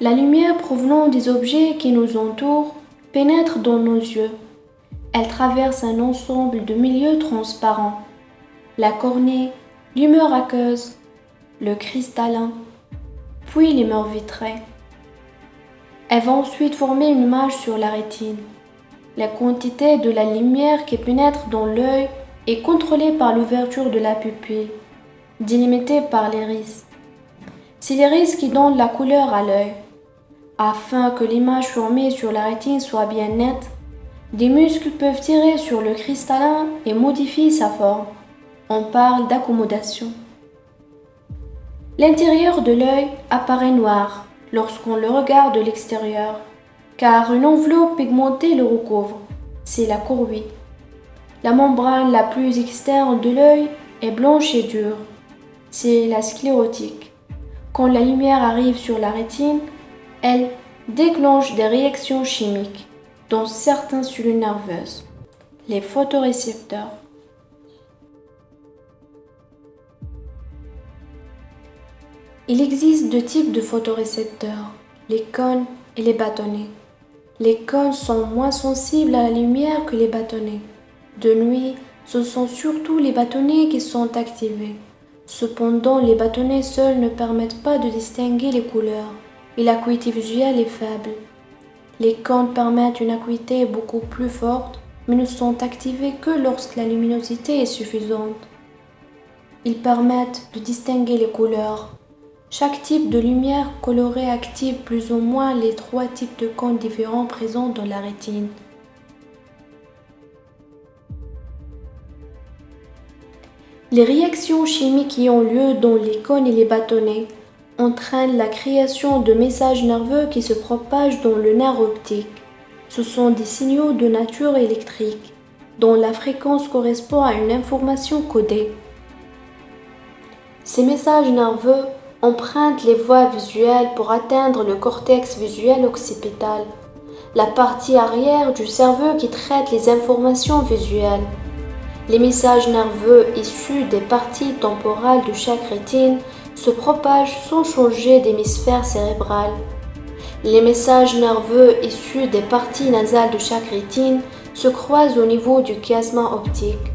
La lumière provenant des objets qui nous entourent pénètre dans nos yeux. Elle traverse un ensemble de milieux transparents. La cornée, l'humeur aqueuse, le cristallin, puis les murs vitrées. Elle va ensuite former une image sur la rétine. La quantité de la lumière qui pénètre dans l'œil est contrôlée par l'ouverture de la pupille, délimitée par l'iris. C'est l'iris qui donne la couleur à l'œil. Afin que l'image formée sur la rétine soit bien nette, des muscles peuvent tirer sur le cristallin et modifier sa forme. On parle d'accommodation. L'intérieur de l'œil apparaît noir lorsqu'on le regarde de l'extérieur, car une enveloppe pigmentée le recouvre, c'est la choroïde. La membrane la plus externe de l'œil est blanche et dure, c'est la sclérotique. Quand la lumière arrive sur la rétine, elle déclenche des réactions chimiques dans certaines cellules nerveuses, les photorécepteurs. Il existe deux types de photorécepteurs, les cônes et les bâtonnets. Les cônes sont moins sensibles à la lumière que les bâtonnets. De nuit, ce sont surtout les bâtonnets qui sont activés. Cependant, les bâtonnets seuls ne permettent pas de distinguer les couleurs et l'acuité visuelle est faible. Les cônes permettent une acuité beaucoup plus forte, mais ne sont activés que lorsque la luminosité est suffisante. Ils permettent de distinguer les couleurs. Chaque type de lumière colorée active plus ou moins les trois types de cônes différents présents dans la rétine. Les réactions chimiques qui ont lieu dans les cônes et les bâtonnets entraînent la création de messages nerveux qui se propagent dans le nerf optique. Ce sont des signaux de nature électrique, dont la fréquence correspond à une information codée. Ces messages nerveux empruntent les voies visuelles pour atteindre le cortex visuel occipital, la partie arrière du cerveau qui traite les informations visuelles. Les messages nerveux issus des parties temporales de chaque rétine se propagent sans changer d'hémisphère cérébral. Les messages nerveux issus des parties nasales de chaque rétine se croisent au niveau du chiasma optique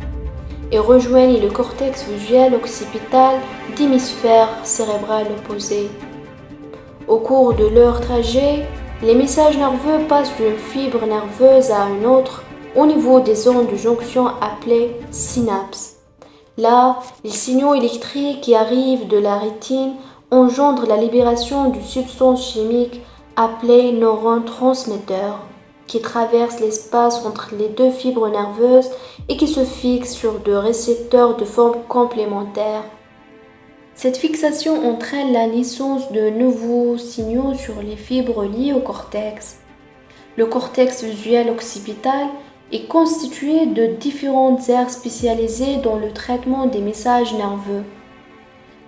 et rejoignent le cortex visuel occipital d'hémisphère cérébral opposé. Au cours de leur trajet, les messages nerveux passent d'une fibre nerveuse à une autre au niveau des zones de jonction appelées synapses. Là, les signaux électriques qui arrivent de la rétine engendrent la libération d'une substance chimique appelée neurones transmetteurs, qui traverse l'espace entre les deux fibres nerveuses et qui se fixe sur deux récepteurs de forme complémentaire. Cette fixation entraîne la naissance de nouveaux signaux sur les fibres liées au cortex. Le cortex visuel occipital est constitué de différentes aires spécialisées dans le traitement des messages nerveux.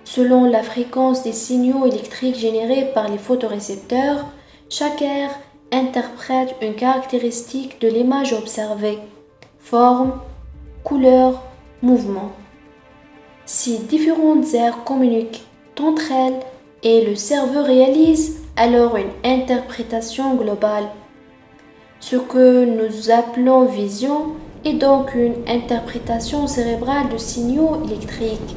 Selon la fréquence des signaux électriques générés par les photorécepteurs, chaque aire interprète une caractéristique de l'image observée, forme, couleur, mouvement. Ces différentes aires communiquent entre elles et le cerveau réalise alors une interprétation globale. Ce que nous appelons vision est donc une interprétation cérébrale de signaux électriques.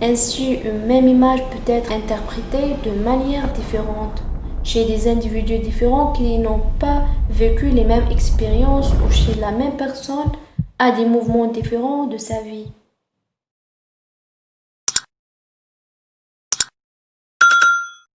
Ainsi, une même image peut être interprétée de manière différente chez des individus différents qui n'ont pas vécu les mêmes expériences ou chez la même personne à des mouvements différents de sa vie.